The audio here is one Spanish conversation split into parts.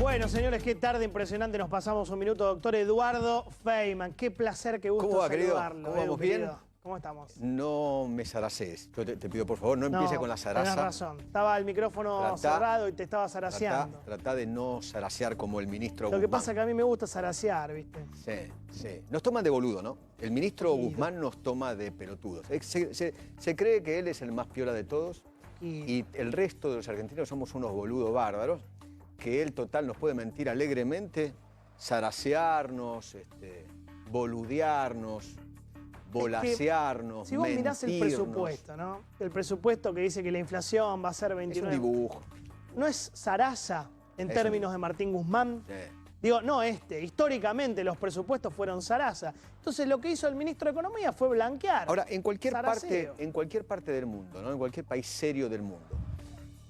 Bueno, señores, qué tarde impresionante. Nos pasamos un minuto. Doctor Eduardo Feynman, qué placer, qué gusto ¿Cómo va, querido? saludarlo. ¿Cómo vamos, bien? Querido. ¿Cómo estamos? No me zaracees. Yo te pido, por favor, no empiece con la zaraza. Tenés razón. Estaba el micrófono cerrado y te estaba zaraseando. Trata de no zarasear como el ministro Guzmán. Lo que pasa es que a mí me gusta zarasear, ¿viste? Sí, sí. Nos toman de boludo, ¿no? El ministro Guzmán nos toma de pelotudos. Se cree que él es el más piola de todos y el resto de los argentinos somos unos boludos bárbaros que él, total, nos puede mentir alegremente, zarasearnos, boludearnos, volasearnos, si vos mirás el presupuesto, ¿no? El presupuesto que dice que la inflación va a ser 29... Es un dibujo. ¿No es zaraza en términos de Martín Guzmán? Sí. Digo, no históricamente los presupuestos fueron zaraza. Entonces lo que hizo el ministro de Economía fue blanquear. Ahora, en cualquier parte del mundo, ¿no? En cualquier país serio del mundo,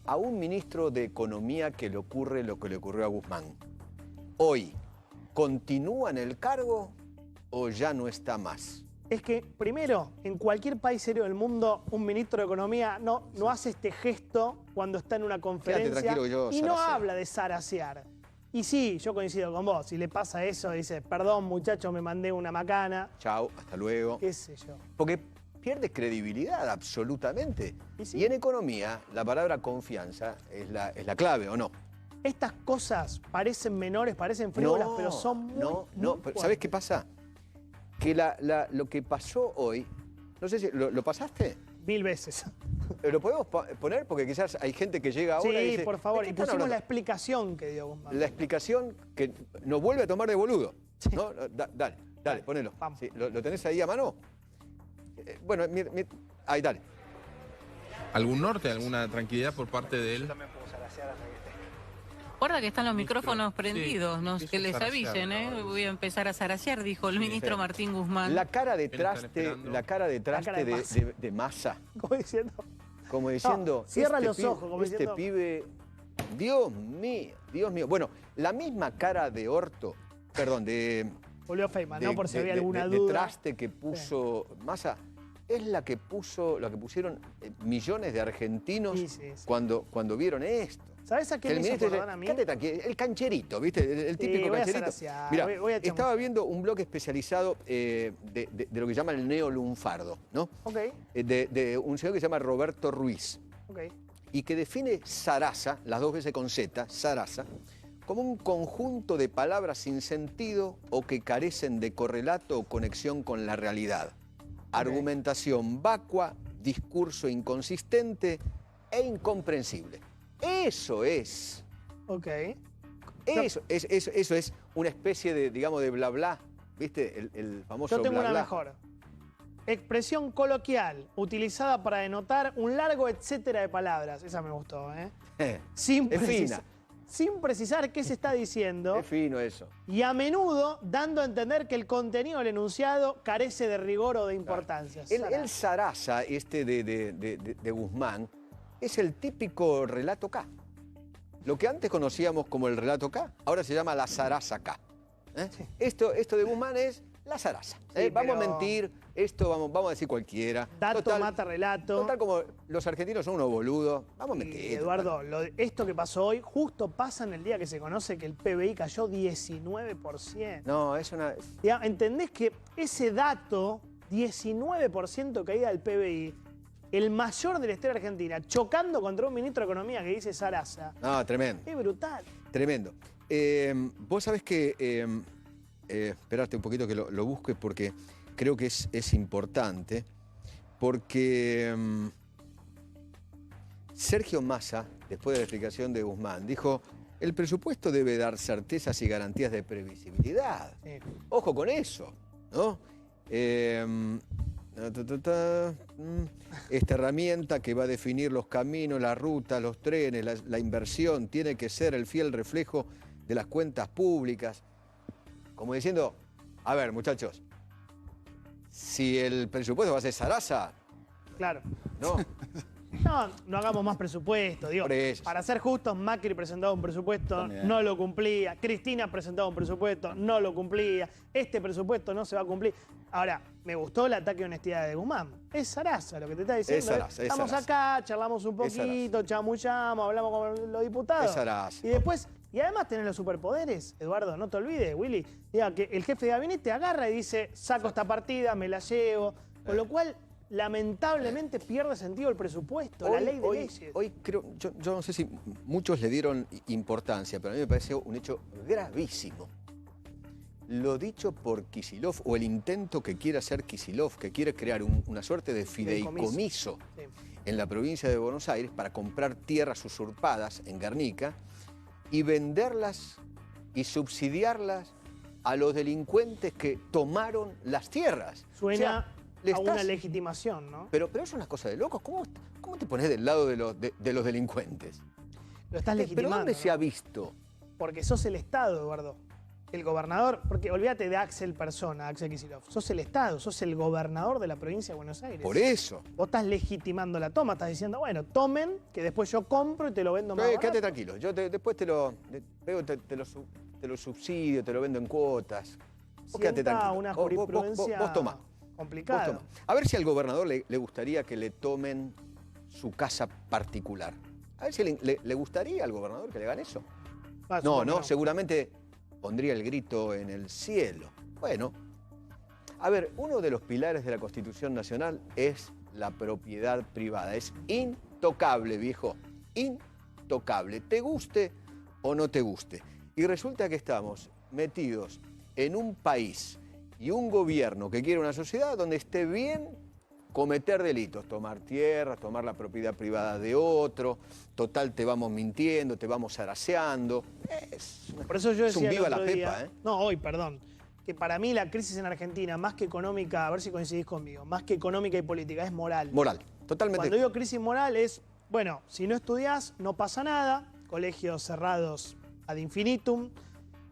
a un ministro de Economía que le ocurre lo que le ocurrió a Guzmán, hoy, ¿continúa en el cargo o ya no está más? Es que, primero, en cualquier país serio del mundo, un ministro de Economía no hace este gesto cuando está en una conferencia y no habla de zarasear. Y sí, yo coincido con vos, si le pasa eso, dice, perdón muchacho, me mandé una macana. Chau, hasta luego. Qué sé yo. Porque pierde credibilidad absolutamente. ¿Sí? Y en economía, la palabra confianza es la clave, ¿o no? Estas cosas parecen menores, parecen frívolas, pero son muy pero ¿sabés qué pasa? Que lo que pasó hoy, no sé si, ¿lo pasaste? 1000 veces. ¿Lo podemos poner? Porque quizás hay gente que llega ahora y dice... Sí, por favor, y pusimos la explicación que dio Guzmán. La explicación que nos vuelve a tomar de boludo. Sí. ¿No? Dale, ponelo. Vamos. Sí, ¿lo tenés ahí a mano? Bueno, ahí, dale. ¿Algún norte, alguna tranquilidad por parte de él? Guarda que están los micrófonos prendidos, sí, que les avisen, ¿eh? Voy a empezar a zarasear, dijo el ministro Martín Guzmán. La cara de traste de Massa. Como diciendo, cierra los ojos, como este pibe, Dios mío. Bueno, la misma cara de orto, perdón, de... Volvió Feynman, ¿no? Por si había alguna duda. De traste que puso Massa, es la que pusieron millones de argentinos cuando vieron esto. ¿Sabes a qué me hizo acordar a mí? El cancherito, ¿viste? El típico cancherito. Mira, estaba viendo un blog especializado de lo que llama el neolunfardo, ¿no? Ok. De un señor que se llama Roberto Ruiz. Ok. Y que define zaraza, las dos veces con Z, zaraza, como un conjunto de palabras sin sentido o que carecen de correlato o conexión con la realidad. Argumentación vacua, discurso inconsistente e incomprensible. Eso es. Ok. Eso es una especie de, digamos, de bla bla. ¿Viste? El famoso Yo tengo bla, una bla. mejor. Expresión coloquial, utilizada para denotar un largo etcétera de palabras. Esa me gustó, ¿eh? Es fina. Sin precisar qué se está diciendo. Es fino eso. Y a menudo dando a entender que el contenido del enunciado carece de rigor o de importancia. El zaraza de Guzmán es el típico relato K. Lo que antes conocíamos como el relato K, ahora se llama la zaraza K. Sí. Esto de Guzmán es la zaraza. Sí, vamos a mentir, esto vamos a decir cualquiera. Dato mata relato. Total, como los argentinos son unos boludos, vamos a mentir. Eduardo, esto que pasó hoy justo pasa en el día que se conoce que el PBI cayó 19%. No, es una... ¿Entendés que ese dato, 19% caída del PBI, el mayor de la historia argentina, chocando contra un ministro de Economía que dice zaraza? No, tremendo. Es brutal. Tremendo. Vos sabés que... esperarte un poquito que lo busque porque creo que es importante. Porque Sergio Massa, después de la explicación de Guzmán, dijo: el presupuesto debe dar certezas y garantías de previsibilidad. Sí. Ojo con eso, ¿no? Esta herramienta que va a definir los caminos, las rutas, los trenes, la inversión, tiene que ser el fiel reflejo de las cuentas públicas. Como diciendo, a ver, muchachos, si el presupuesto va a ser zaraza... Claro. ¿No? No hagamos más presupuesto. Digo, para ser justos, Macri presentaba un presupuesto, no lo cumplía. Cristina presentaba un presupuesto, no lo cumplía. Este presupuesto no se va a cumplir. Ahora, me gustó el ataque de honestidad de Guzmán. Es zaraza lo que te está diciendo. Es zaraza, Estamos acá, charlamos un poquito, chamullamos, hablamos con los diputados. Es zaraza. Y después, y además tenés los superpoderes, Eduardo, no te olvides, Willy. Diga que el jefe de gabinete agarra y dice, saco esta partida, me la llevo. Con lo cual, lamentablemente pierde sentido el presupuesto, la ley de leyes. Hoy creo, yo no sé si muchos le dieron importancia, pero a mí me parece un hecho gravísimo. Lo dicho por Kicillof, o el intento que quiere hacer Kicillof, que quiere crear una suerte de fideicomiso en la provincia de Buenos Aires para comprar tierras usurpadas en Guernica y venderlas y subsidiarlas a los delincuentes que tomaron las tierras. Suena a una legitimación, ¿no? Pero es una cosa de locos. ¿Cómo te pones del lado de los delincuentes? Lo estás legitimando. ¿Pero dónde se ha visto? Porque sos el Estado, Eduardo. El gobernador, porque olvídate de Axel persona, Axel Kicillof. Sos el Estado, sos el gobernador de la provincia de Buenos Aires. Por eso. Vos estás legitimando la toma, estás diciendo, bueno, tomen, que después yo compro y te lo vendo más barato. Quédate tranquilo, yo después te lo subsidio, te lo vendo en cuotas. Vos quédate tranquilo. Una jurisprudencia vos tomá. complicada. A ver si al gobernador le gustaría que le tomen su casa particular. A ver si le gustaría al gobernador que le hagan eso. No, seguramente pondría el grito en el cielo. Bueno, a ver, uno de los pilares de la Constitución Nacional es la propiedad privada. Es intocable, viejo. Intocable. Te guste o no te guste. Y resulta que estamos metidos en un país y un gobierno que quiere una sociedad donde esté bien cometer delitos, tomar tierra, tomar la propiedad privada de otro, total te vamos mintiendo, te vamos zaraseando. Por eso yo decía viva la día, pepa, ¿eh? No, hoy, perdón, que para mí la crisis en Argentina, más que económica, a ver si coincidís conmigo, más que económica y política, es moral. Moral, totalmente. Cuando digo crisis moral es, bueno, si no estudiás, no pasa nada, colegios cerrados ad infinitum,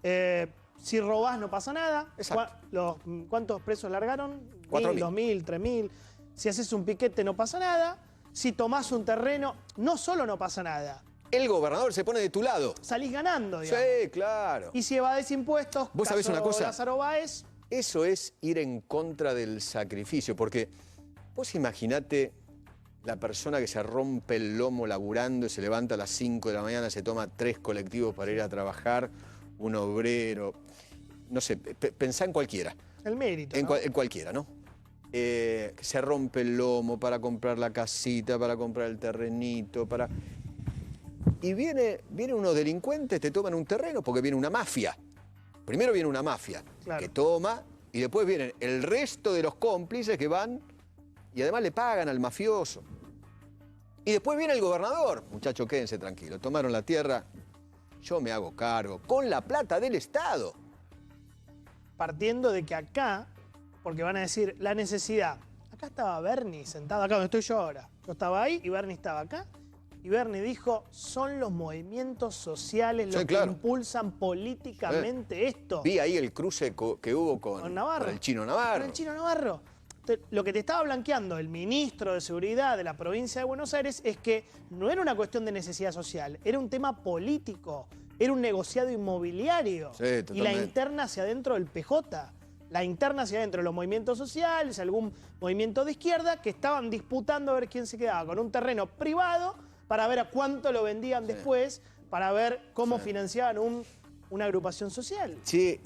si robás no pasa nada. Exacto. ¿Cuántos presos largaron? 4.000. 2.000, 3.000. Si haces un piquete no pasa nada. Si tomás un terreno, no solo no pasa nada. El gobernador se pone de tu lado. Salís ganando, digamos. Sí, claro. Y si evades impuestos, ¿vos sabés una cosa? Lázaro Báez. Eso es ir en contra del sacrificio, porque vos imaginate la persona que se rompe el lomo laburando y se levanta a las 5 de la mañana, se toma 3 colectivos para ir a trabajar, un obrero, no sé, pensá en cualquiera. El mérito, ¿no? En cualquiera, ¿no? Se rompe el lomo para comprar la casita, para comprar el terrenito, Y viene unos delincuentes, te toman un terreno porque viene una mafia. Primero viene una mafia que toma y después vienen el resto de los cómplices que van y además le pagan al mafioso. Y después viene el gobernador. Muchachos, quédense tranquilos. Tomaron la tierra, yo me hago cargo, con la plata del Estado. Partiendo de que acá, porque van a decir, la necesidad. Acá estaba Bernie sentado, acá donde estoy yo ahora. Yo estaba ahí y Bernie estaba acá. Y Bernie dijo, son los movimientos sociales los que impulsan políticamente esto. Vi ahí el cruce que hubo con Navarro. Con el Chino Navarro. Con el Chino Navarro. Lo que te estaba blanqueando el ministro de Seguridad de la provincia de Buenos Aires es que no era una cuestión de necesidad social, era un tema político, era un negociado inmobiliario. Sí, totalmente. Y la interna hacia adentro del PJ. La interna hacia adentro de los movimientos sociales, algún movimiento de izquierda que estaban disputando a ver quién se quedaba con un terreno privado para ver a cuánto lo vendían después, para ver cómo financiaban una agrupación social. Sí,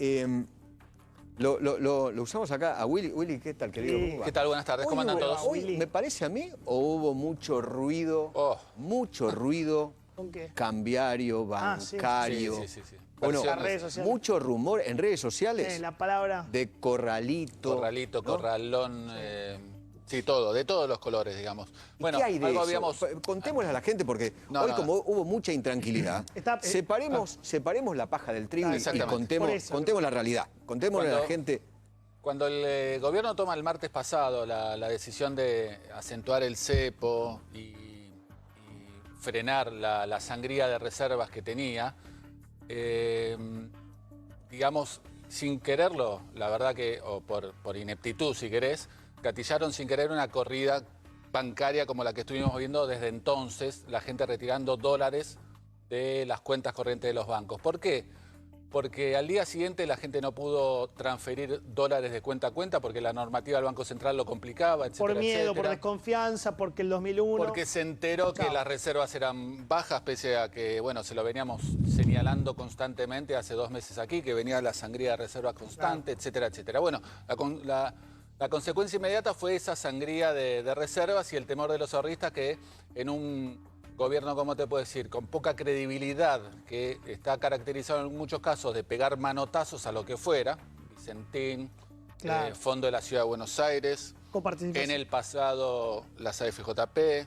lo usamos acá a Willy. Willy, ¿qué tal, querido? Sí. ¿Cómo va? ¿Qué tal? Buenas tardes. ¿Cómo andan todos? Hoy, ¿me parece a mí o hubo mucho ruido? Mucho ruido. ¿Con qué? Cambiario, bancario. Sí. Bueno, Las redes sociales. mucho rumor en redes sociales. La palabra. De corralito. Corralito, ¿no? corralón, sí, todo, de todos los colores, digamos. Bueno, ¿qué hay de eso? Contémosle a la gente porque hoy como hubo mucha intranquilidad, separemos la paja del trigo y contemos la realidad. Contémosle a la gente. Cuando el gobierno toma el martes pasado la decisión de acentuar el cepo y frenar la sangría de reservas que tenía, digamos, sin quererlo, la verdad que, o por ineptitud si querés, gatillaron sin querer una corrida bancaria como la que estuvimos viendo desde entonces, la gente retirando dólares de las cuentas corrientes de los bancos. ¿Por qué? Porque al día siguiente la gente no pudo transferir dólares de cuenta a cuenta porque la normativa del Banco Central lo complicaba, etcétera, por miedo, etcétera. por desconfianza, porque el 2001... Porque se enteró que las reservas eran bajas, pese a que, bueno, se lo veníamos señalando constantemente hace 2 meses aquí, que venía la sangría de reservas constante, etcétera, etcétera. Bueno, la consecuencia inmediata fue esa sangría de reservas y el temor de los ahorristas que en un gobierno, ¿cómo te puedo decir?, con poca credibilidad, que está caracterizado en muchos casos de pegar manotazos a lo que fuera, Vicentín, Fondo de la Ciudad de Buenos Aires, en el pasado las AFJP,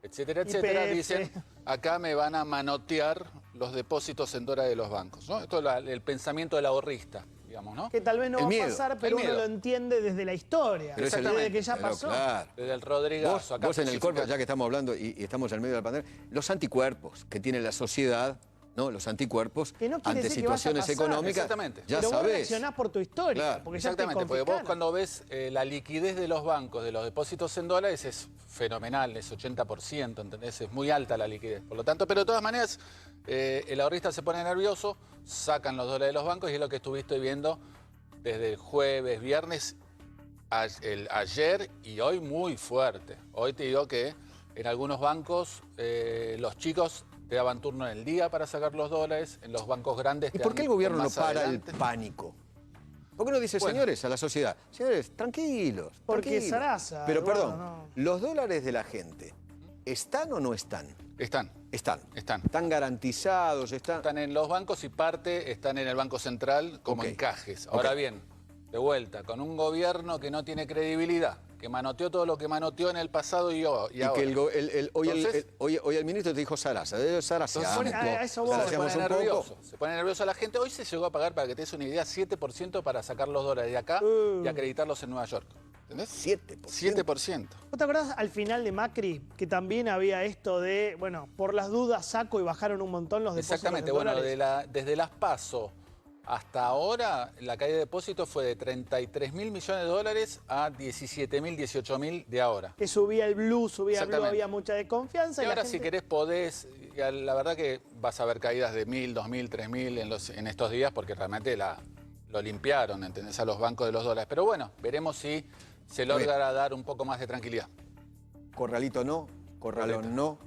etcétera, etcétera, dicen, acá me van a manotear los depósitos en dólares de los bancos, ¿no? Esto es el pensamiento del ahorrista. Digamos, ¿no? Que tal vez no va a pasar, pero uno lo entiende desde la historia. Pero desde que ya pasó. Claro. Desde el Rodrigazo. Vos en el cuerpo, ya que estamos hablando y estamos en medio de la pandemia, los anticuerpos que tiene la sociedad, ¿no? Los anticuerpos ante situaciones económicas, ya pero sabés. Vos reaccionás por tu historia. Claro. Porque exactamente, porque vos cuando ves la liquidez de los bancos, de los depósitos en dólares, es fenomenal, es 80%, ¿entendés? Es muy alta la liquidez. Por lo tanto, pero de todas maneras, el ahorrista se pone nervioso, sacan los dólares de los bancos y es lo que estuviste viendo desde el jueves, viernes, ayer y hoy muy fuerte. Hoy te digo que en algunos bancos los chicos te daban turno en el día para sacar los dólares, en los bancos grandes... ¿Y por qué el gobierno no para el pánico? ¿Por qué no dice, señores, a la sociedad, señores, tranquilos? Porque Sarasa... Pero perdón, ¿los dólares de la gente están o no están? Están. ¿Están garantizados? Están en los bancos y parte están en el Banco Central como encajes. Ahora bien, de vuelta, con un gobierno que no tiene credibilidad, que manoteó todo lo que manoteó en el pasado y ahora. Que hoy el ministro te dijo Sarasa. Se pone nervioso la gente. Hoy se llegó a pagar, para que te des una idea, 7% para sacar los dólares de acá y acreditarlos en Nueva York. ¿Entendés? 7%. ¿Vos te acordás al final de Macri que también había esto de, bueno, por las dudas saco y bajaron un montón los depósitos? Exactamente, bueno, desde las PASO hasta ahora la caída de depósitos fue de 33.000 millones de dólares a 17.000, 18.000 de ahora. Que subía el blue, había mucha desconfianza. Y ahora si querés podés, la verdad que vas a ver caídas de 1.000, 2.000, 3.000 en estos días porque realmente lo limpiaron, ¿entendés? A los bancos de los dólares. Pero bueno, veremos si se logra dar un poco más de tranquilidad. Corralito no, corralón no.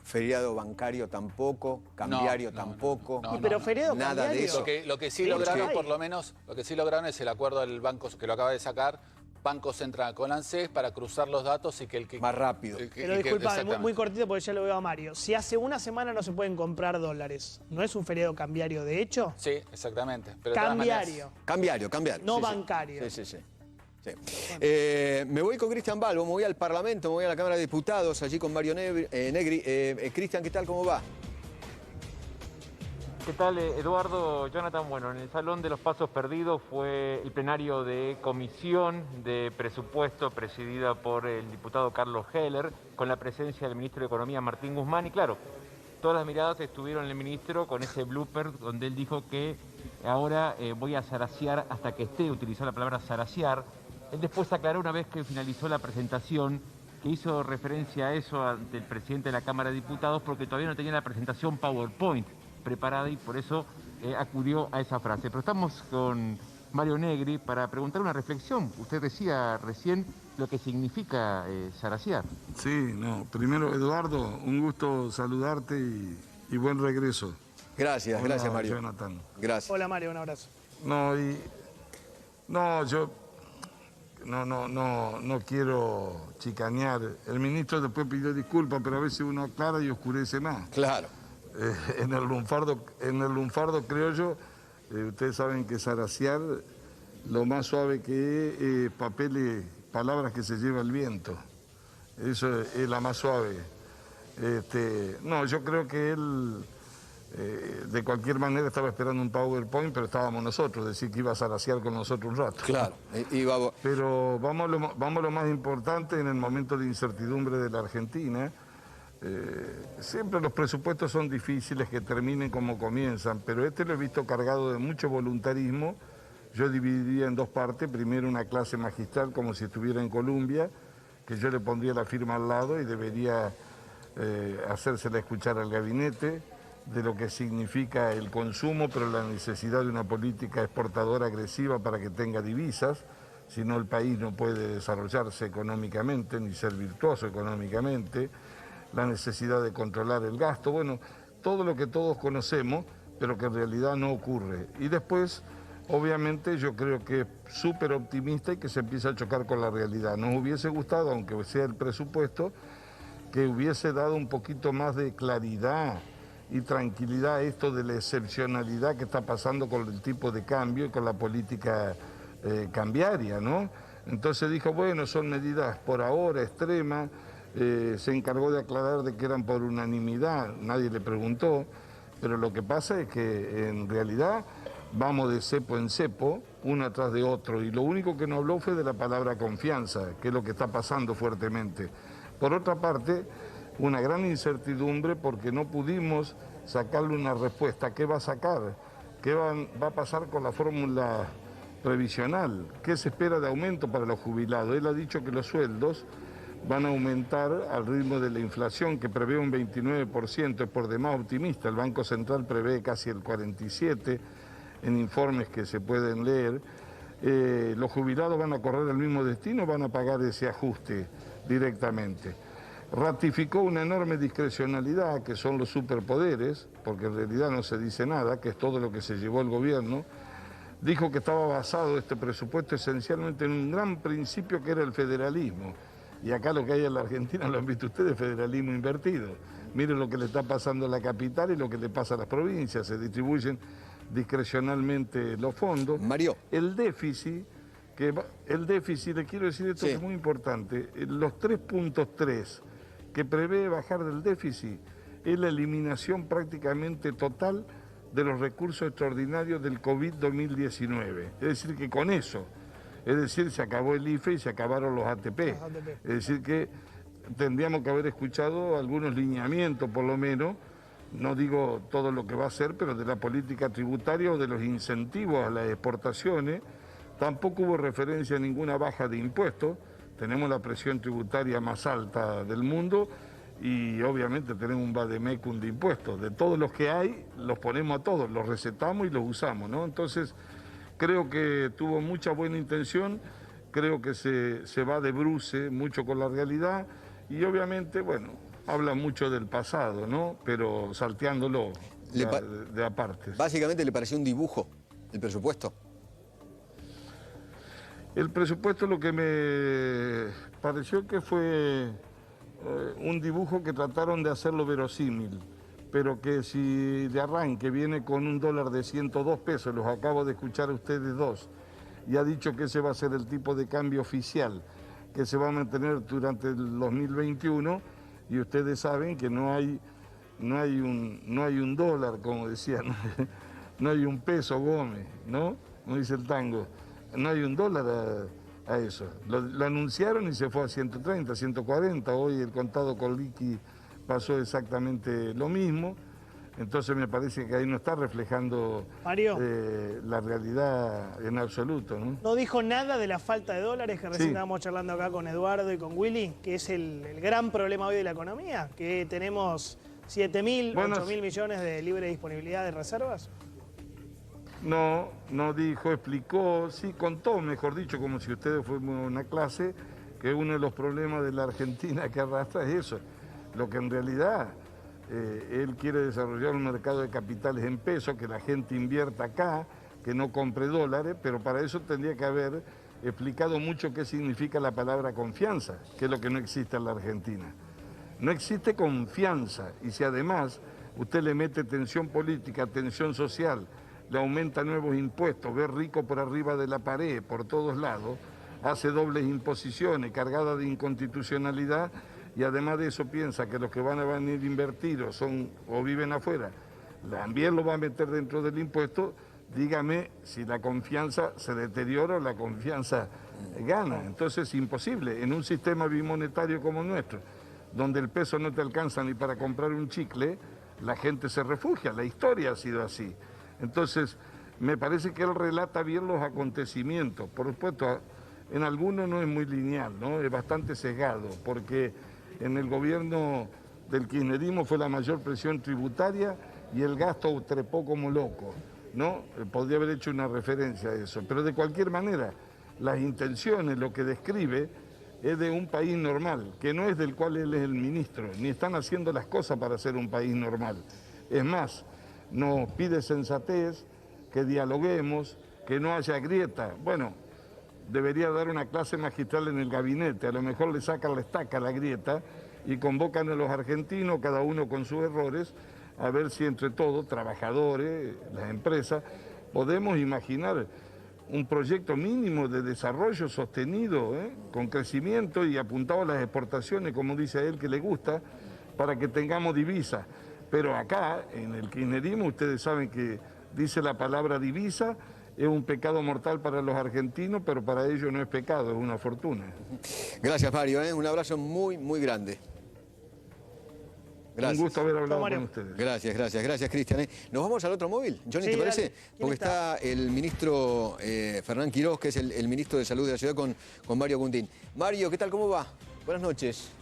Feriado bancario tampoco, cambiario tampoco. Pero feriado nada cambiario. de eso. Lo que sí lograron, por lo menos, lo que sí lograron es el acuerdo del banco que lo acaba de sacar, Banco Central con ANSES para cruzar los datos y que el que... Más rápido. Pero disculpa, muy cortito porque ya lo veo a Mario. Si hace una semana no se pueden comprar dólares, ¿no es un feriado cambiario de hecho? Sí, exactamente. Pero cambiario. Cambiario. No bancario. Sí. Me voy con Cristian Balbo, me voy al Parlamento, me voy a la Cámara de Diputados, allí con Mario Negri. Cristian, ¿qué tal? ¿Cómo va? ¿Qué tal, Eduardo? Jonathan, bueno, en el Salón de los Pasos Perdidos fue el plenario de Comisión de Presupuesto presidida por el diputado Carlos Heller, con la presencia del ministro de Economía, Martín Guzmán, y claro, todas las miradas estuvieron en el ministro con ese blooper donde él dijo que ahora voy a zarasear hasta que esté, utilizó la palabra zarasear. Él después aclaró una vez que finalizó la presentación que hizo referencia a eso ante el presidente de la Cámara de Diputados porque todavía no tenía la presentación PowerPoint preparada y por eso acudió a esa frase. Pero estamos con Mario Negri para preguntar una reflexión. Usted decía recién lo que significa zarasear. Sí, no. Primero, Eduardo, un gusto saludarte y buen regreso. Gracias, Hola, gracias Mario. Jonathan. Gracias. Hola Mario, un abrazo. Yo no quiero chicanear. El ministro después pidió disculpas, pero a veces uno aclara y oscurece más. Claro. En el lunfardo criollo, ustedes saben que zarasear, lo más suave que es palabras que se lleva el viento. Eso es la más suave. Yo creo que él, de cualquier manera, estaba esperando un PowerPoint, pero estábamos nosotros, decir que iba a zarasear con nosotros un rato. Claro. Pero vamos a lo más importante en el momento de incertidumbre de la Argentina. Siempre los presupuestos son difíciles que terminen como comienzan, pero lo he visto cargado de mucho voluntarismo. Yo dividiría en dos partes, primero una clase magistral como si estuviera en Colombia que yo le pondría la firma al lado y debería hacérsela escuchar al gabinete, de lo que significa el consumo, pero la necesidad de una política exportadora agresiva para que tenga divisas, si no el país no puede desarrollarse económicamente ni ser virtuoso económicamente, la necesidad de controlar el gasto, bueno, todo lo que todos conocemos, pero que en realidad no ocurre. Y después, obviamente, yo creo que es súper optimista y que se empieza a chocar con la realidad. Nos hubiese gustado, aunque sea el presupuesto, que hubiese dado un poquito más de claridad y tranquilidad a esto de la excepcionalidad que está pasando con el tipo de cambio y con la política cambiaria, ¿no? Entonces dijo, bueno, son medidas por ahora extremas, se encargó de aclarar de que eran por unanimidad, nadie le preguntó, pero lo que pasa es que en realidad vamos de cepo en cepo, uno atrás de otro, y lo único que no habló fue de la palabra confianza, que es lo que está pasando fuertemente. Por otra parte, una gran incertidumbre porque no pudimos sacarle una respuesta. ¿Qué va a sacar? ¿Qué va a pasar con la fórmula previsional? ¿Qué se espera de aumento para los jubilados? Él ha dicho que los sueldos van a aumentar al ritmo de la inflación, que prevé un 29%, es por demás optimista. El Banco Central prevé casi el 47% en informes que se pueden leer. Los jubilados van a correr el mismo destino, van a pagar ese ajuste directamente. Ratificó una enorme discrecionalidad, que son los superpoderes, porque en realidad no se dice nada, que es todo lo que se llevó el gobierno. Dijo que estaba basado este presupuesto esencialmente en un gran principio que era el federalismo. Y acá lo que hay en la Argentina, lo han visto ustedes, federalismo invertido. Miren lo que le está pasando a la capital y lo que le pasa a las provincias, se distribuyen discrecionalmente los fondos. Mario. El déficit, le quiero decir esto que es muy importante, los 3.3 que prevé bajar del déficit es la eliminación prácticamente total de los recursos extraordinarios del COVID 2019. Es decir, que con eso, se acabó el IFE y se acabaron los ATP. Es decir, que tendríamos que haber escuchado algunos lineamientos, por lo menos, no digo todo lo que va a hacer, pero de la política tributaria o de los incentivos a las exportaciones. Tampoco hubo referencia a ninguna baja de impuestos. Tenemos la presión tributaria más alta del mundo y obviamente tenemos un vademecum de impuestos. De todos los que hay, los ponemos a todos, los recetamos y los usamos, ¿no? Entonces, creo que tuvo mucha buena intención, creo que se va de bruce mucho con la realidad y obviamente, bueno, habla mucho del pasado, ¿no? Pero salteándolo de aparte. Básicamente le pareció un dibujo el presupuesto. El presupuesto lo que me pareció que fue un dibujo que trataron de hacerlo verosímil, pero que si de arranque viene con un dólar de 102 pesos, los acabo de escuchar a ustedes dos, y ha dicho que ese va a ser el tipo de cambio oficial que se va a mantener durante el 2021, y ustedes saben que no hay un dólar, como decían, no hay un peso Gómez, ¿no? Como dice el tango. No hay un dólar a eso. Lo anunciaron y se fue a 130, 140. Hoy el contado con liqui pasó exactamente lo mismo. Entonces me parece que ahí no está reflejando la realidad en absoluto, ¿no? No dijo nada de la falta de dólares que recién estábamos charlando acá con Eduardo y con Willy, que es el gran problema hoy de la economía, que tenemos 7.000, 8.000 millones de libre disponibilidad de reservas. No dijo, explicó, sí contó, mejor dicho, como si ustedes fueran una clase, que uno de los problemas de la Argentina que arrastra es eso. Lo que en realidad él quiere desarrollar un mercado de capitales en pesos, que la gente invierta acá, que no compre dólares, pero para eso tendría que haber explicado mucho qué significa la palabra confianza, que es lo que no existe en la Argentina. No existe confianza, y si además usted le mete tensión política, tensión social, le aumenta nuevos impuestos, ve rico por arriba de la pared, por todos lados, hace dobles imposiciones cargadas de inconstitucionalidad y además de eso piensa que los que van a venir a invertir o viven afuera, también lo va a meter dentro del impuesto. Dígame si la confianza se deteriora o la confianza gana. Entonces es imposible. En un sistema bimonetario como el nuestro, donde el peso no te alcanza ni para comprar un chicle, la gente se refugia. La historia ha sido así. Entonces, me parece que él relata bien los acontecimientos. Por supuesto, en algunos no es muy lineal, ¿no? Es bastante sesgado, porque en el gobierno del kirchnerismo fue la mayor presión tributaria y el gasto trepó como loco, ¿no? Podría haber hecho una referencia a eso, pero de cualquier manera, las intenciones, lo que describe, es de un país normal, que no es del cual él es el ministro, ni están haciendo las cosas para ser un país normal. Es más, nos pide sensatez, que dialoguemos, que no haya grieta. Bueno, debería dar una clase magistral en el gabinete, a lo mejor le sacan la estaca a la grieta y convocan a los argentinos, cada uno con sus errores, a ver si entre todos, trabajadores, las empresas, podemos imaginar un proyecto mínimo de desarrollo sostenido, con crecimiento y apuntado a las exportaciones, como dice a él que le gusta, para que tengamos divisa. Pero acá, en el kirchnerismo, ustedes saben que dice la palabra divisa, es un pecado mortal para los argentinos, pero para ellos no es pecado, es una fortuna. Gracias, Mario, un abrazo muy, muy grande. Gracias. Un gusto haber hablado con ustedes. Gracias, Cristian. Nos vamos al otro móvil, Johnny, ¿te parece? Porque está el ministro Fernán Quirós, que es el ministro de Salud de la ciudad, con Mario Guntín. Mario, ¿qué tal? ¿Cómo va? Buenas noches.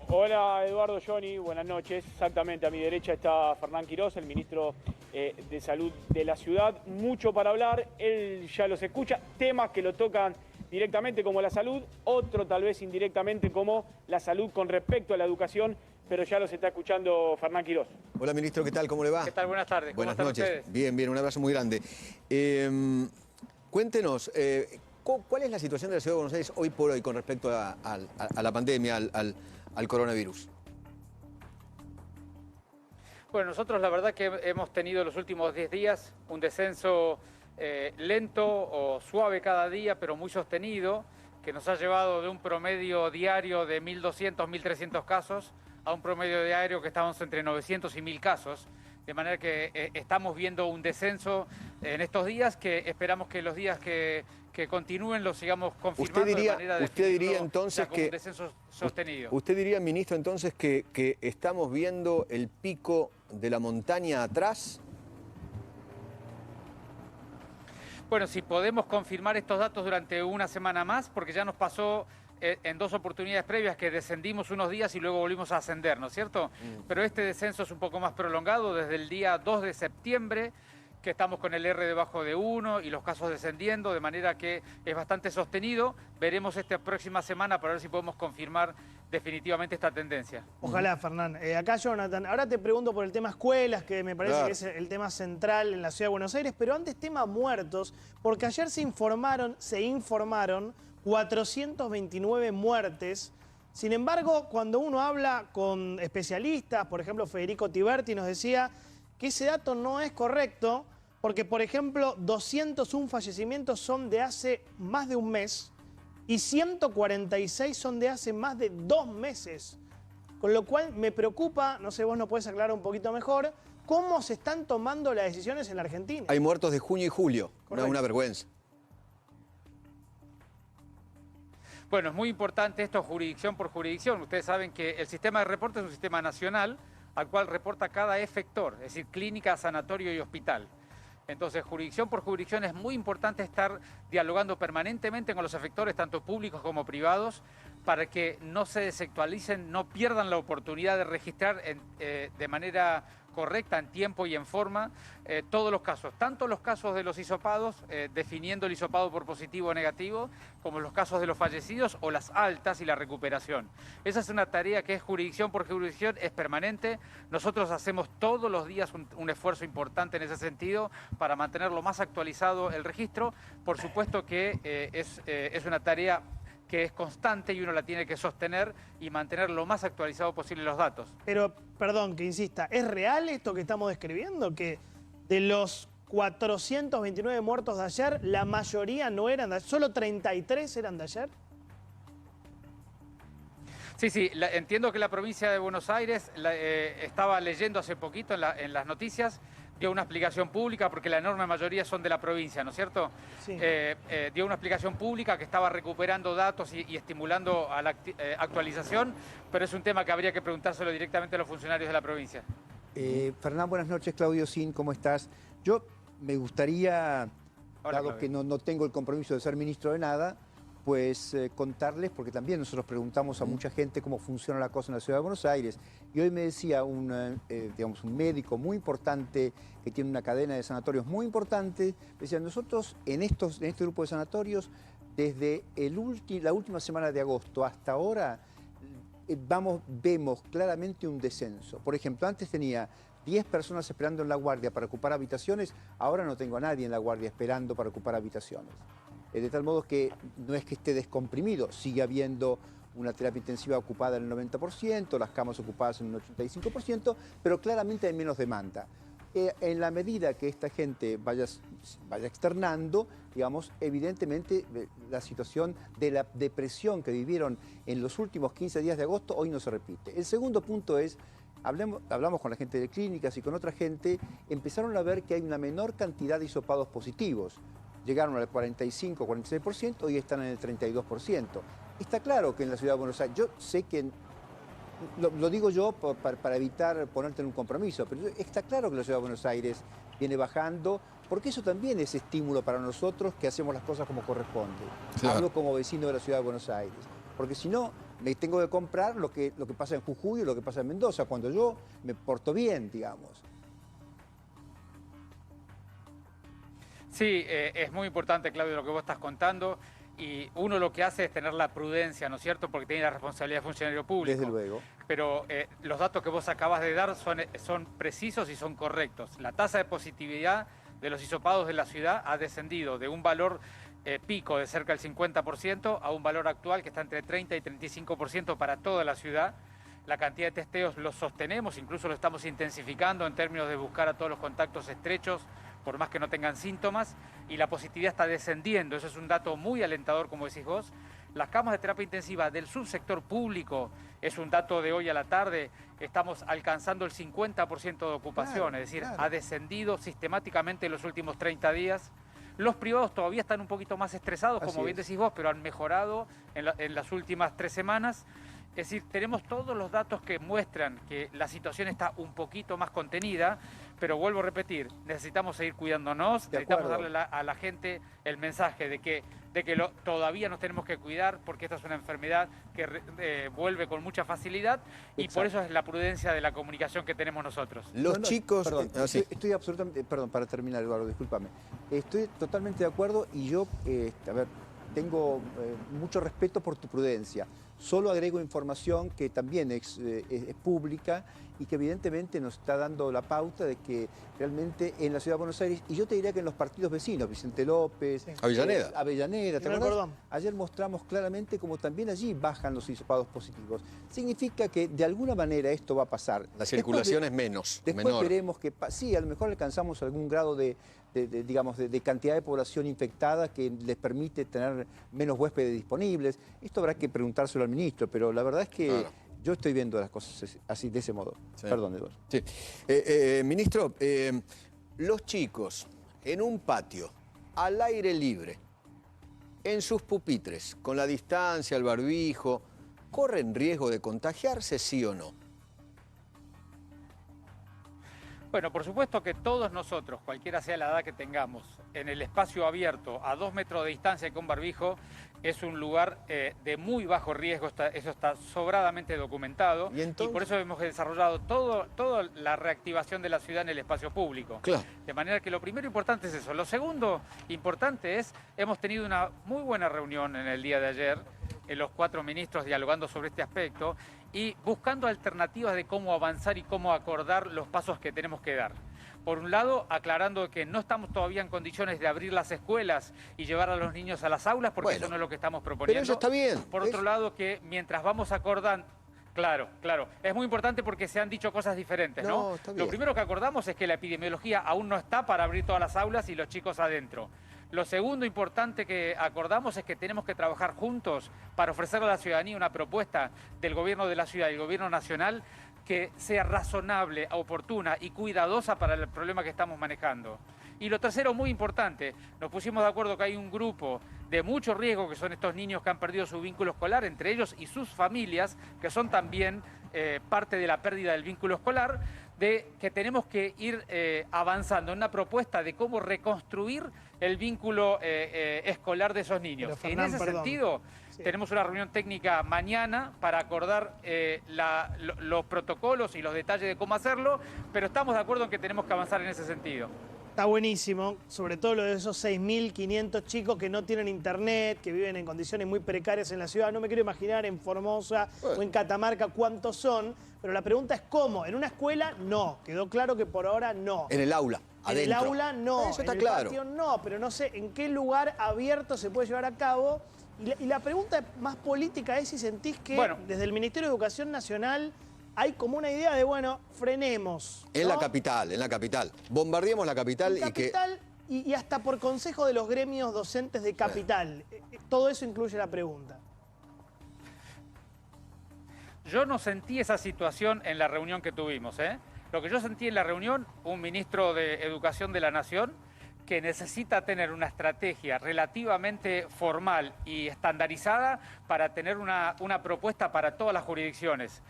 Hola, Eduardo, Johnny, buenas noches. Exactamente, a mi derecha está Fernán Quirós, el ministro de Salud de la ciudad. Mucho para hablar, él ya los escucha, temas que lo tocan directamente como la salud, otro tal vez indirectamente como la salud con respecto a la educación, pero ya los está escuchando Fernán Quirós. Hola, ministro, ¿qué tal? ¿Cómo le va? ¿Qué tal? Buenas tardes. Buenas noches. Ustedes? Bien, un abrazo muy grande. Cuéntenos, ¿cuál es la situación de la ciudad de Buenos Aires hoy por hoy con respecto a la pandemia, al coronavirus? Bueno, nosotros la verdad que hemos tenido los últimos 10 días un descenso lento o suave cada día, pero muy sostenido, que nos ha llevado de un promedio diario de 1.200, 1.300 casos a un promedio diario que estamos entre 900 y 1.000 casos. De manera que estamos viendo un descenso en estos días que esperamos que los días que continúen los sigamos confirmando de manera de usted diría entonces que un descenso sostenido. Usted diría, ministro, entonces que estamos viendo el pico de la montaña atrás. Bueno, si podemos confirmar estos datos durante una semana más, porque ya nos pasó en dos oportunidades previas que descendimos unos días y luego volvimos a ascender, ¿no es cierto? Pero este descenso es un poco más prolongado desde el día 2 de septiembre, que estamos con el R debajo de 1 y los casos descendiendo, de manera que es bastante sostenido. Veremos esta próxima semana para ver si podemos confirmar definitivamente esta tendencia. Ojalá, Fernán. Acá, Jonathan, ahora te pregunto por el tema escuelas, que me parece que es el tema central en la ciudad de Buenos Aires, pero antes tema muertos, porque ayer se informaron 429 muertes. Sin embargo, cuando uno habla con especialistas, por ejemplo, Federico Tiberti nos decía que ese dato no es correcto, porque, por ejemplo, 201 fallecimientos son de hace más de un mes y 146 son de hace más de 2 meses. Con lo cual me preocupa, no sé, vos nos podés aclarar un poquito mejor, cómo se están tomando las decisiones en la Argentina. Hay muertos de junio y julio, una vergüenza. Bueno, es muy importante esto jurisdicción por jurisdicción. Ustedes saben que el sistema de reporte es un sistema nacional al cual reporta cada efector, es decir, clínica, sanatorio y hospital. Entonces, jurisdicción por jurisdicción es muy importante estar dialogando permanentemente con los efectores, tanto públicos como privados, para que no se desactualicen, no pierdan la oportunidad de registrar de manera correcta, en tiempo y en forma, todos los casos, tanto los casos de los hisopados, definiendo el hisopado por positivo o negativo, como los casos de los fallecidos o las altas y la recuperación. Esa es una tarea que es jurisdicción por jurisdicción, es permanente. Nosotros hacemos todos los días un esfuerzo importante en ese sentido para mantener lo más actualizado el registro. Por supuesto que es una tarea que es constante y uno la tiene que sostener y mantener lo más actualizado posible los datos. Pero, perdón que insista, ¿es real esto que estamos describiendo? Que de los 429 muertos de ayer, la mayoría no eran de ayer, ¿solo 33 eran de ayer? Sí, entiendo que la provincia de Buenos Aires, estaba leyendo hace poquito en las noticias, dio una explicación pública, porque la enorme mayoría son de la provincia, ¿no es cierto? Sí. Dio una explicación pública que estaba recuperando datos y estimulando a la actualización, pero es un tema que habría que preguntárselo directamente a los funcionarios de la provincia. Fernán, buenas noches. Claudio Sin, ¿cómo estás? Yo me gustaría dado que no tengo el compromiso de ser ministro de nada, pues contarles, porque también nosotros preguntamos a mucha gente cómo funciona la cosa en la Ciudad de Buenos Aires. Y hoy me decía un médico muy importante que tiene una cadena de sanatorios muy importante, decía, nosotros en este grupo de sanatorios, desde la última semana de agosto hasta ahora, vemos claramente un descenso. Por ejemplo, antes tenía 10 personas esperando en la guardia para ocupar habitaciones, ahora no tengo a nadie en la guardia esperando para ocupar habitaciones. De tal modo que no es que esté descomprimido, sigue habiendo una terapia intensiva ocupada en el 90%, las camas ocupadas en un 85%, pero claramente hay menos demanda. En la medida que esta gente vaya externando, digamos, evidentemente la situación de la depresión que vivieron en los últimos 15 días de agosto hoy no se repite. El segundo punto es, hablamos con la gente de clínicas y con otra gente, empezaron a ver que hay una menor cantidad de hisopados positivos. Llegaron al 45, 46%, hoy están en el 32%. Está claro que en la Ciudad de Buenos Aires, yo sé que, lo digo yo para evitar ponerte en un compromiso, pero está claro que la Ciudad de Buenos Aires viene bajando, porque eso también es estímulo para nosotros que hacemos las cosas como corresponde. Claro. Hablo como vecino de la Ciudad de Buenos Aires, porque si no, me tengo que comprar lo que pasa en Jujuy o lo que pasa en Mendoza, cuando yo me porto bien, digamos. Sí, es muy importante, Claudio, lo que vos estás contando, y uno lo que hace es tener la prudencia, ¿no es cierto?, porque tiene la responsabilidad de funcionario público. Desde luego. Pero los datos que vos acabas de dar son precisos y son correctos. La tasa de positividad de los hisopados de la ciudad ha descendido de un valor pico de cerca del 50% a un valor actual que está entre 30 y 35% para toda la ciudad. La cantidad de testeos los sostenemos, incluso lo estamos intensificando en términos de buscar a todos los contactos estrechos, por más que no tengan síntomas, y la positividad está descendiendo. Eso es un dato muy alentador, como decís vos. Las camas de terapia intensiva del subsector público, es un dato de hoy a la tarde, estamos alcanzando el 50% de ocupación, claro, es decir, claro, ha descendido sistemáticamente en los últimos 30 días. Los privados todavía están un poquito más estresados, como bien decís vos, pero han mejorado en las últimas 3 semanas. Es decir, tenemos todos los datos que muestran que la situación está un poquito más contenida, pero vuelvo a repetir, necesitamos seguir cuidándonos, necesitamos darle a la gente el mensaje de que todavía nos tenemos que cuidar porque esta es una enfermedad que vuelve con mucha facilidad. Exacto. Y por eso es la prudencia de la comunicación que tenemos nosotros. Los chicos... Perdón, estoy absolutamente... Perdón, para terminar, Eduardo, discúlpame. Estoy totalmente de acuerdo y yo, tengo mucho respeto por tu prudencia. Solo agrego información que también es pública y que evidentemente nos está dando la pauta de que realmente en la Ciudad de Buenos Aires, y yo te diría que en los partidos vecinos, Vicente López, Avellaneda, ¿te acordás? Ayer mostramos claramente cómo también allí bajan los hisopados positivos. Significa que de alguna manera esto va a pasar. La circulación es menor. Veremos que sí, a lo mejor alcanzamos algún grado de cantidad de población infectada que les permite tener menos huéspedes disponibles. Esto habrá que preguntárselo al ministro, pero la verdad es que yo estoy viendo las cosas así, de ese modo. Sí. Perdón, Eduardo. Sí. Ministro, los chicos en un patio, al aire libre, en sus pupitres, con la distancia, el barbijo, ¿corren riesgo de contagiarse, sí o no? Bueno, por supuesto que todos nosotros, cualquiera sea la edad que tengamos, en el espacio abierto, a 2 metros de distancia con barbijo, es un lugar de muy bajo riesgo, eso está sobradamente documentado. ¿Y por eso hemos desarrollado toda la reactivación de la ciudad en el espacio público. Claro. De manera que lo primero importante es eso. Lo segundo importante es, hemos tenido una muy buena reunión en el día de ayer, los 4 ministros dialogando sobre este aspecto y buscando alternativas de cómo avanzar y cómo acordar los pasos que tenemos que dar. Por un lado, aclarando que no estamos todavía en condiciones de abrir las escuelas y llevar a los niños a las aulas, porque eso no es lo que estamos proponiendo. Pero eso está bien. Por otro lado, que mientras vamos acordando... Claro. Es muy importante porque se han dicho cosas diferentes, ¿no? Lo primero que acordamos es que la epidemiología aún no está para abrir todas las aulas y los chicos adentro. Lo segundo importante que acordamos es que tenemos que trabajar juntos para ofrecerle a la ciudadanía una propuesta del gobierno de la ciudad y el gobierno nacional que sea razonable, oportuna y cuidadosa para el problema que estamos manejando. Y lo tercero, muy importante, nos pusimos de acuerdo que hay un grupo de mucho riesgo, que son estos niños que han perdido su vínculo escolar, entre ellos y sus familias, que son también parte de la pérdida del vínculo escolar, de que tenemos que ir avanzando en una propuesta de cómo reconstruir el vínculo escolar de esos niños. Pero, Fernán, en ese perdón. sentido, tenemos una reunión técnica mañana para acordar los protocolos y los detalles de cómo hacerlo, pero estamos de acuerdo en que tenemos que avanzar en ese sentido. Está buenísimo, sobre todo lo de esos 6.500 chicos que no tienen internet, que viven en condiciones muy precarias en la ciudad. No me quiero imaginar en Formosa o en Catamarca cuántos son, pero la pregunta es ¿cómo? ¿En una escuela? No. Quedó claro que por ahora no. En el aula, adentro. En el aula no. Eso está en claro. el patio no, pero no sé en qué lugar abierto se puede llevar a cabo. Y la pregunta más política es si sentís que desde el Ministerio de Educación Nacional hay como una idea de, bueno, frenemos. En la capital. Bombardeemos la capital y hasta por consejo de los gremios docentes de capital. Todo eso incluye la pregunta. Yo no sentí esa situación en la reunión que tuvimos. Lo que yo sentí en la reunión, un ministro de Educación de la Nación que necesita tener una estrategia relativamente formal y estandarizada para tener una propuesta para todas las jurisdicciones.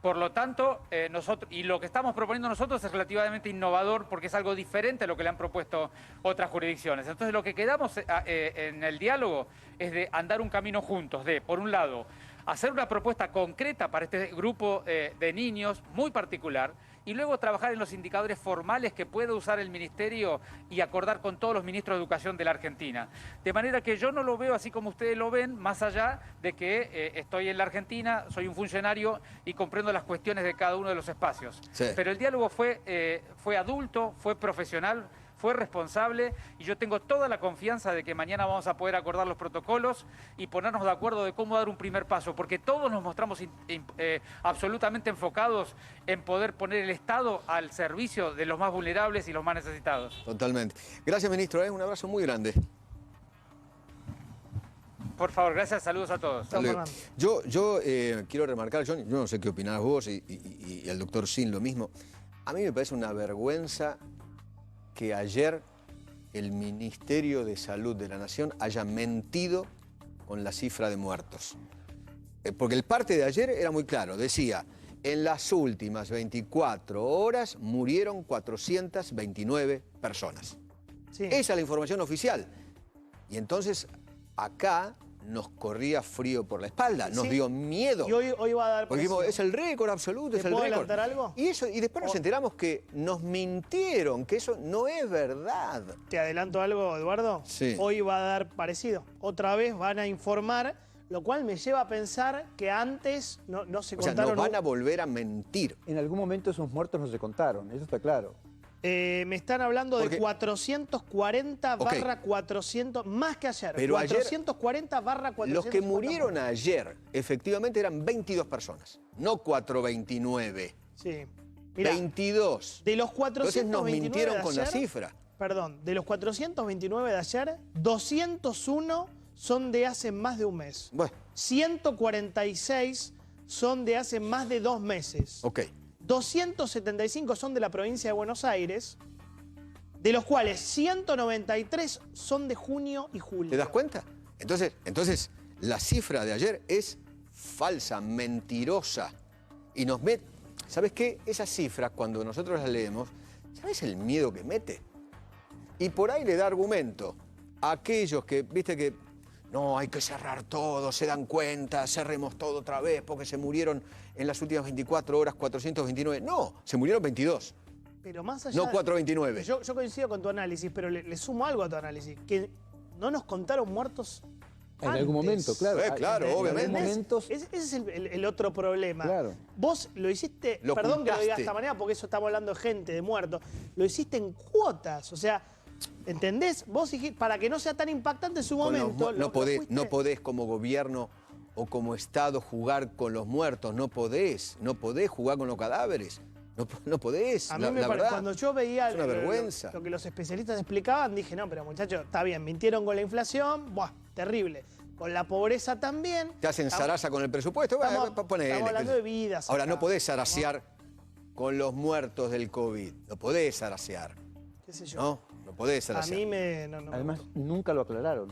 Por lo tanto, nosotros, y lo que estamos proponiendo nosotros es relativamente innovador porque es algo diferente a lo que le han propuesto otras jurisdicciones. Entonces, lo que quedamos en el diálogo es de andar un camino juntos, de, por un lado, hacer una propuesta concreta para este grupo de niños muy particular y luego trabajar en los indicadores formales que puede usar el Ministerio y acordar con todos los ministros de Educación de la Argentina. De manera que yo no lo veo así como ustedes lo ven, más allá de que estoy en la Argentina, soy un funcionario y comprendo las cuestiones de cada uno de los espacios. Sí. Pero el diálogo fue adulto, fue profesional, fue responsable y yo tengo toda la confianza de que mañana vamos a poder acordar los protocolos y ponernos de acuerdo de cómo dar un primer paso, porque todos nos mostramos absolutamente enfocados en poder poner el Estado al servicio de los más vulnerables y los más necesitados. Totalmente. Gracias, ministro. Un abrazo muy grande. Por favor, gracias, saludos a todos. Yo quiero remarcar, yo no sé qué opinás vos y el doctor Sin lo mismo. A mí me parece una vergüenza que ayer el Ministerio de Salud de la Nación haya mentido con la cifra de muertos. Porque el parte de ayer era muy claro, decía, en las últimas 24 horas murieron 429 personas. Sí. Esa es la información oficial. Y entonces acá nos corría frío por la espalda, nos dio miedo. Y hoy va a dar porque dijimos, es el récord absoluto, es el récord. ¿Puedo adelantar algo? Y después nos enteramos que nos mintieron, que eso no es verdad. ¿Te adelanto algo, Eduardo? Sí. Hoy va a dar parecido. Otra vez van a informar, lo cual me lleva a pensar que antes no se contaron... O sea, nos van a volver a mentir. En algún momento esos muertos no se contaron, eso está claro. Me están hablando de 440 barra 400, más que ayer. Pero 440 barra 400. Los que murieron ayer, efectivamente, eran 22 personas, no 429. Sí. Mirá, 22. De los 429 Entonces nos mintieron de con la ayer, cifra. Perdón, de los 429 de ayer, 201 son de hace más de un mes. Bueno. 146 son de hace más de 2 meses. Ok. 275 son de la provincia de Buenos Aires, de los cuales 193 son de junio y julio. ¿Te das cuenta? Entonces la cifra de ayer es falsa, mentirosa. Y nos mete... ¿Sabes qué? Esas cifras, cuando nosotros las leemos, ¿sabes el miedo que mete? Y por ahí le da argumento a aquellos que, viste que... No, hay que cerrar todo, se dan cuenta, cerremos todo otra vez porque se murieron en las últimas 24 horas 429. No, se murieron 22. Pero más allá... No 429. Yo coincido con tu análisis, pero le sumo algo a tu análisis. Que no nos contaron muertos en antes. algún momento, claro. Claro, obviamente. Ese es el otro problema. Claro. Vos lo hiciste, Lo perdón que lo diga de ocultaste. esta manera, porque eso estamos hablando de gente, de muertos. Lo hiciste en cuotas, o sea... ¿Entendés? Vos dijiste, para que no sea tan impactante en su momento... No podés como gobierno o como Estado jugar con los muertos, no podés jugar con los cadáveres, no podés, A mí la verdad. Cuando yo veía es una vergüenza. lo que los especialistas explicaban, dije, no, pero muchachos, está bien, mintieron con la inflación, buah, terrible. Con la pobreza también. Te hacen zaraza con el presupuesto, ponele. Estamos hablando de vidas. Ahora, acá. no podés zarasear con los muertos del COVID, no podés zarasear. ¿Qué sé yo? No podés A zarasear. mí me... No, Además, nunca lo aclararon.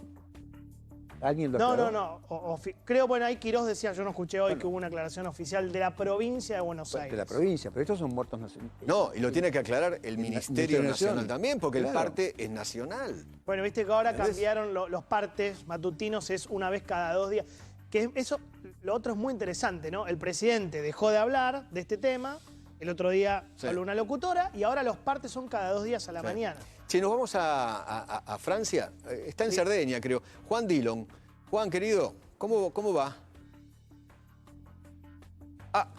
¿Alguien lo aclaró? No. Creo, bueno, ahí Quirós decía, yo no escuché hoy que hubo una aclaración oficial de la provincia de Buenos Aires. De la provincia, pero estos son muertos nacionales. No, y lo tiene que aclarar el Ministerio Nacional también, porque el parte es nacional. Bueno, viste que ahora cambiaron los partes matutinos, es una vez cada 2 días. Que eso, lo otro es muy interesante, ¿no? El presidente dejó de hablar de este tema, el otro día habló una locutora, y ahora los partes son cada 2 días a la mañana. Si nos vamos a Francia, está en Cerdeña, creo. Juan Dillon. Juan, querido, ¿cómo va?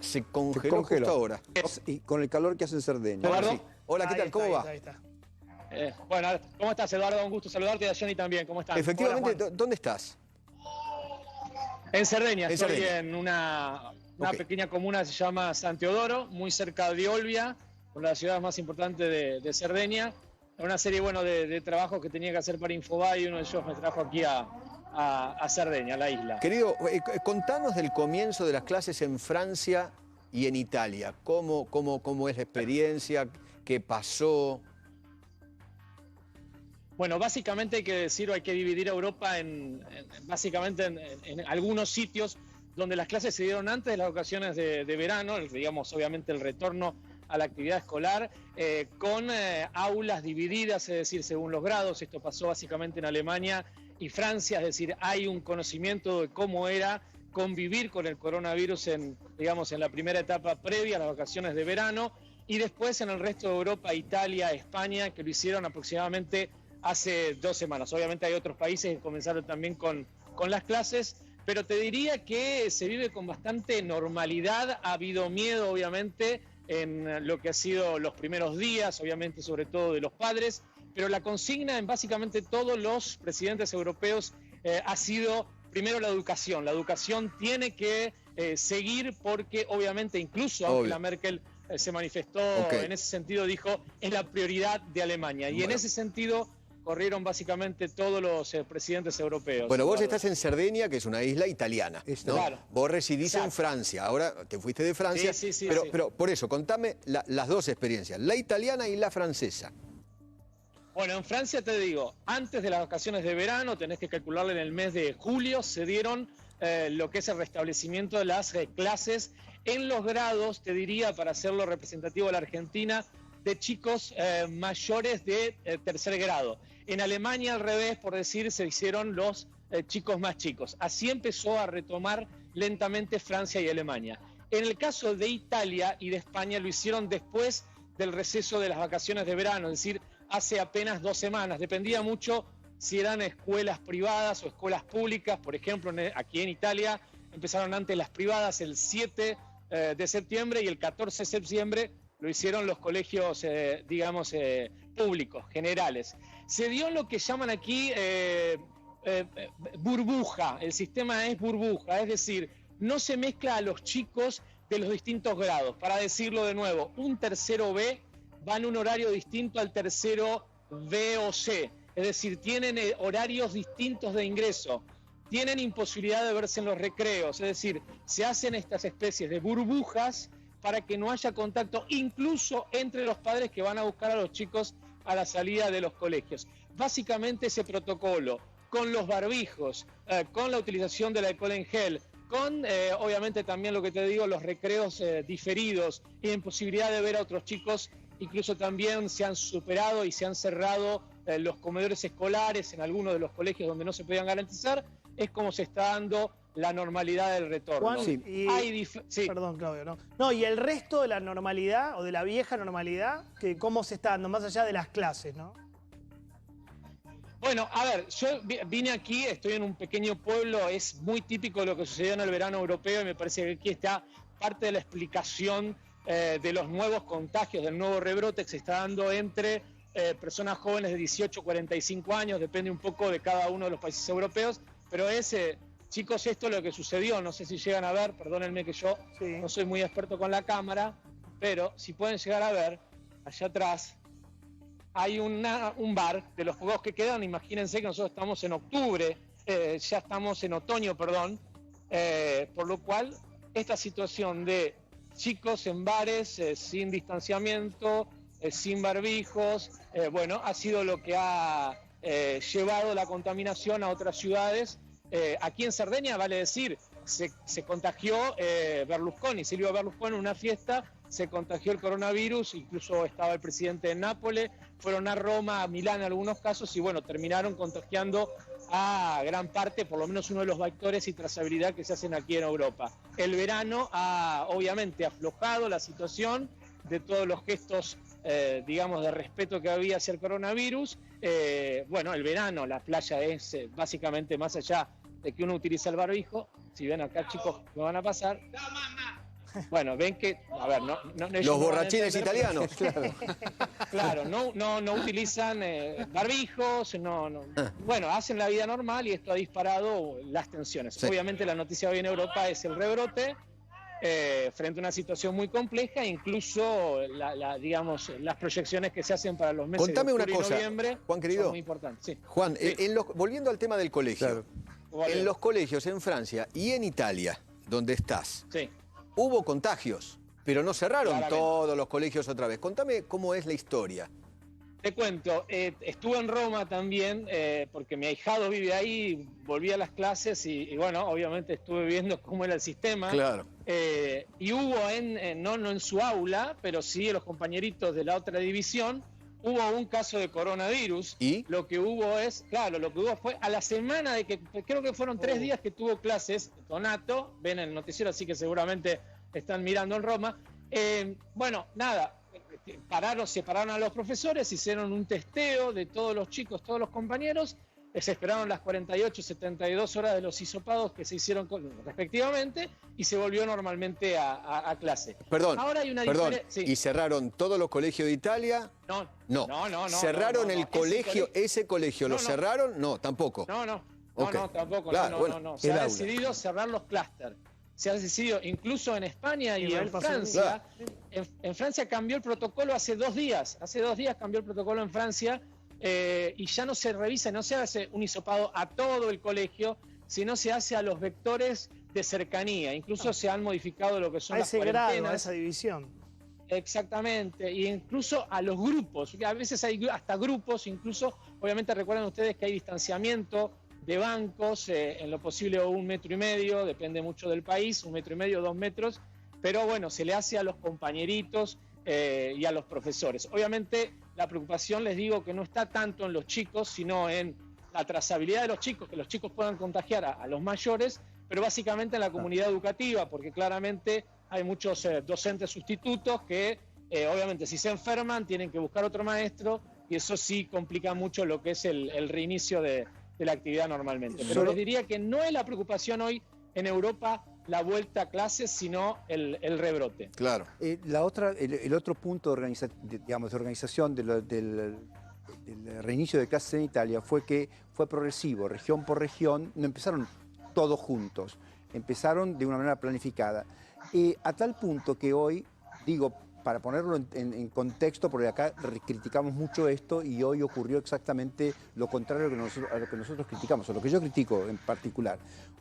Se congeló justo ahora. Y con el calor que hace en Cerdeña. Eduardo. Sí. Hola, ¿qué tal? ¿Cómo va? Ahí está. Bueno, ¿cómo estás, Eduardo? Un gusto saludarte y a Johnny también. ¿Cómo estás? Efectivamente, ¿dónde estás? En Cerdeña. Estoy en una pequeña comuna que se llama San Teodoro, muy cerca de Olbia, una de las ciudades más importantes de Cerdeña. Una serie de trabajos que tenía que hacer para Infobae y uno de ellos me trajo aquí a Cerdeña, a la isla. Querido, contanos del comienzo de las clases en Francia y en Italia. ¿Cómo es la experiencia? ¿Qué pasó? Bueno, básicamente hay que dividir a Europa en algunos sitios donde las clases se dieron antes de las vacaciones de verano, digamos, obviamente el retorno a la actividad escolar, con aulas divididas, es decir, según los grados. Esto pasó básicamente en Alemania y Francia, es decir, hay un conocimiento de cómo era convivir con el coronavirus en la primera etapa previa a las vacaciones de verano, y después en el resto de Europa, Italia, España, que lo hicieron aproximadamente hace 2 semanas. Obviamente hay otros países que comenzaron también con las clases, pero te diría que se vive con bastante normalidad. Ha habido miedo, obviamente, en lo que ha sido los primeros días, obviamente sobre todo de los padres, pero la consigna en básicamente todos los presidentes europeos ha sido primero la educación. La educación tiene que seguir porque obviamente incluso Angela Merkel se manifestó en ese sentido, dijo, es la prioridad de Alemania. Y en ese sentido corrieron básicamente todos los presidentes europeos. Bueno, vos estás en Cerdeña, que es una isla italiana, ¿no? Claro. Vos residís en Francia, ahora te fuiste de Francia, Sí. Pero por eso, contame las dos experiencias, la italiana y la francesa. Bueno, en Francia te digo, antes de las vacaciones de verano, tenés que calcularle en el mes de julio, se dieron lo que es el restablecimiento de las clases en los grados, te diría, para hacerlo representativo de la Argentina, de chicos mayores de 3er grado. En Alemania, al revés, por decir, se hicieron los chicos más chicos. Así empezó a retomar lentamente Francia y Alemania. En el caso de Italia y de España lo hicieron después del receso de las vacaciones de verano, es decir, hace apenas 2 semanas. Dependía mucho si eran escuelas privadas o escuelas públicas. Por ejemplo, aquí en Italia empezaron antes las privadas el 7 de septiembre y el 14 de septiembre lo hicieron los colegios, públicos, generales. Se dio lo que llaman aquí burbuja. El sistema es burbuja, es decir, no se mezcla a los chicos de los distintos grados. Para decirlo de nuevo, un tercero B va en un horario distinto al tercero B o C. Es decir, tienen horarios distintos de ingreso. Tienen imposibilidad de verse en los recreos. Es decir, se hacen estas especies de burbujas para que no haya contacto incluso entre los padres que van a buscar a los chicos a la salida de los colegios. Básicamente ese protocolo, con los barbijos, con la utilización del alcohol en gel, con obviamente también lo que te digo, los recreos diferidos y la imposibilidad de ver a otros chicos, incluso también se han superado y se han cerrado los comedores escolares en algunos de los colegios donde no se podían garantizar. Es como se está dando la normalidad del retorno. Juan, perdón, Claudio, ¿no? Y el resto de la normalidad o de la vieja normalidad, que cómo se está dando, más allá de las clases, ¿no? Bueno, a ver, yo vine aquí, estoy en un pequeño pueblo, es muy típico de lo que sucedió en el verano europeo y me parece que aquí está parte de la explicación de los nuevos contagios, del nuevo rebrote que se está dando entre personas jóvenes de 18 a 45 años, depende un poco de cada uno de los países europeos, pero chicos, esto es lo que sucedió, no sé si llegan a ver, perdónenme que yo no soy muy experto con la cámara, pero si pueden llegar a ver, allá atrás hay un bar, de los pocos que quedan, imagínense que nosotros estamos en octubre, ya estamos en otoño, perdón, por lo cual esta situación de chicos en bares sin distanciamiento, sin barbijos, ha sido lo que ha llevado la contaminación a otras ciudades Aquí en Cerdeña, vale decir, se contagió Berlusconi, Silvio Berlusconi, en una fiesta, se contagió el coronavirus, incluso estaba el presidente de Nápoles, fueron a Roma, a Milán en algunos casos, y bueno, terminaron contagiando a gran parte, por lo menos uno de los vectores y trazabilidad que se hacen aquí en Europa. El verano ha obviamente aflojado la situación de todos los gestos, digamos, de respeto que había hacia el coronavirus. Bueno, el verano, la playa es básicamente, más allá de que uno utiliza el barbijo, si ven acá, chicos, me van a pasar. Bueno, ven que, a ver, los borrachines italianos. Claro, no utilizan barbijos, bueno, hacen la vida normal y esto ha disparado las tensiones. Sí. Obviamente la noticia hoy en Europa es el rebrote, frente a una situación muy compleja, incluso digamos, las proyecciones que se hacen para los meses Contame de octubre una cosa, y noviembre, Juan querido, son muy importantes. Sí. Juan, Sí. volviendo al tema del colegio, en los colegios en Francia y en Italia, donde estás, sí, hubo contagios, pero no cerraron claramente todos los colegios otra vez. Contame cómo es la historia. Te cuento, estuve en Roma también, porque mi ahijado vive ahí, volví a las clases y bueno, obviamente estuve viendo cómo era el sistema. Claro. Y hubo, no en su aula, pero sí en los compañeritos de la otra división, hubo un caso de coronavirus. ¿Y? Lo que hubo fue a la semana de que, creo que fueron 3 días que tuvo clases, Donato, ven el noticiero, así que seguramente están mirando en Roma. Bueno, nada, separaron a los profesores, hicieron un testeo de todos los chicos, todos los compañeros, se esperaron las 48, 72 horas de los hisopados que se hicieron respectivamente y se volvió normalmente a clase. Perdón, ahora hay una sí. ¿Y cerraron todos los colegios de Italia? No. ¿Cerraron el colegio? ¿Ese colegio lo cerraron? No, tampoco. No, tampoco. Claro, no. Se ha decidido cerrar los clústeres. Se ha decidido, incluso en España y en Francia, en Francia cambió el protocolo hace 2 días. Hace 2 días cambió el protocolo en Francia y ya no se revisa, no se hace un hisopado a todo el colegio, sino se hace a los vectores de cercanía. Incluso se han modificado lo que son las cuarentenas. Grado, a esa división. Exactamente, e incluso a los grupos. A veces hay hasta grupos, incluso, obviamente recuerden ustedes que hay distanciamiento de bancos, en lo posible 1,5 metros, depende mucho del país, 1,5 metros, 2 metros, pero bueno, se le hace a los compañeritos y a los profesores. Obviamente la preocupación, les digo, que no está tanto en los chicos, sino en la trazabilidad de los chicos, que los chicos puedan contagiar a los mayores, pero básicamente en la comunidad educativa, porque claramente hay muchos docentes sustitutos que obviamente si se enferman tienen que buscar otro maestro y eso sí complica mucho lo que es el reinicio de la actividad normalmente. Pero les diría que no es la preocupación hoy en Europa la vuelta a clases, sino el rebrote. Claro. El otro punto de organización del reinicio de clases en Italia fue que fue progresivo, región por región, no empezaron todos juntos, empezaron de una manera planificada. A tal punto que hoy, digo, para ponerlo en contexto, porque acá criticamos mucho esto y hoy ocurrió exactamente lo contrario a lo que nosotros criticamos, o lo que yo critico en particular.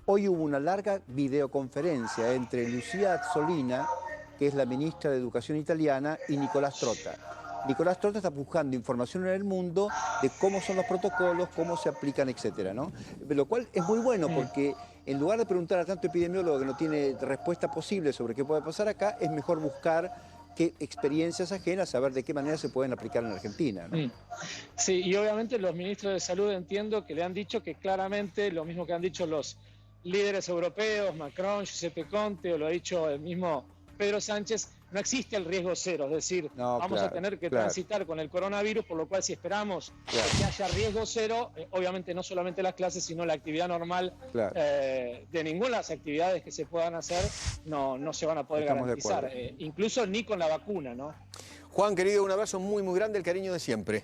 Hoy hubo una larga videoconferencia entre Lucia Azzolina, que es la ministra de Educación italiana, y Nicolás Trota. Nicolás Trota está buscando información en el mundo de cómo son los protocolos, cómo se aplican, etcétera, ¿no? Lo cual es muy bueno porque en lugar de preguntar a tanto epidemiólogo que no tiene respuesta posible sobre qué puede pasar acá, es mejor buscar qué experiencias ajenas, saber de qué manera se pueden aplicar en Argentina, ¿no? Sí, y obviamente los ministros de salud entiendo que le han dicho que claramente lo mismo que han dicho los líderes europeos, Macron, Giuseppe Conte, o lo ha dicho el mismo Pedro Sánchez, no existe el riesgo cero, es decir, vamos a tener que transitar con el coronavirus, por lo cual si esperamos que haya riesgo cero, obviamente no solamente las clases, sino la actividad normal de ninguna de las actividades que se puedan hacer, no se van a poder garantizar, incluso ni con la vacuna, ¿no? Juan, querido, un abrazo muy, muy grande, el cariño de siempre.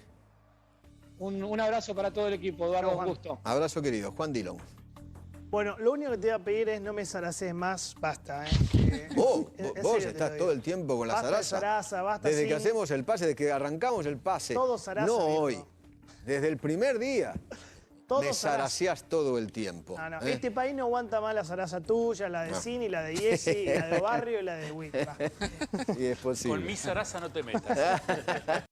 Un abrazo para todo el equipo, Eduardo, un gusto. Abrazo, querido. Juan Dillon. Bueno, lo único que te voy a pedir es no me zaraces más, basta. Vos estás todo el tiempo con la zaraza. Basta. Desde que hacemos el pase, desde que arrancamos el pase. Todo zaraza. No hoy, desde el primer día. Me zaraseás todo el tiempo. No. Este país no aguanta más la zaraza tuya, la de Cini, la de Yesi, la de Barrio y la de Witt. Y es posible. Con mi zaraza no te metas.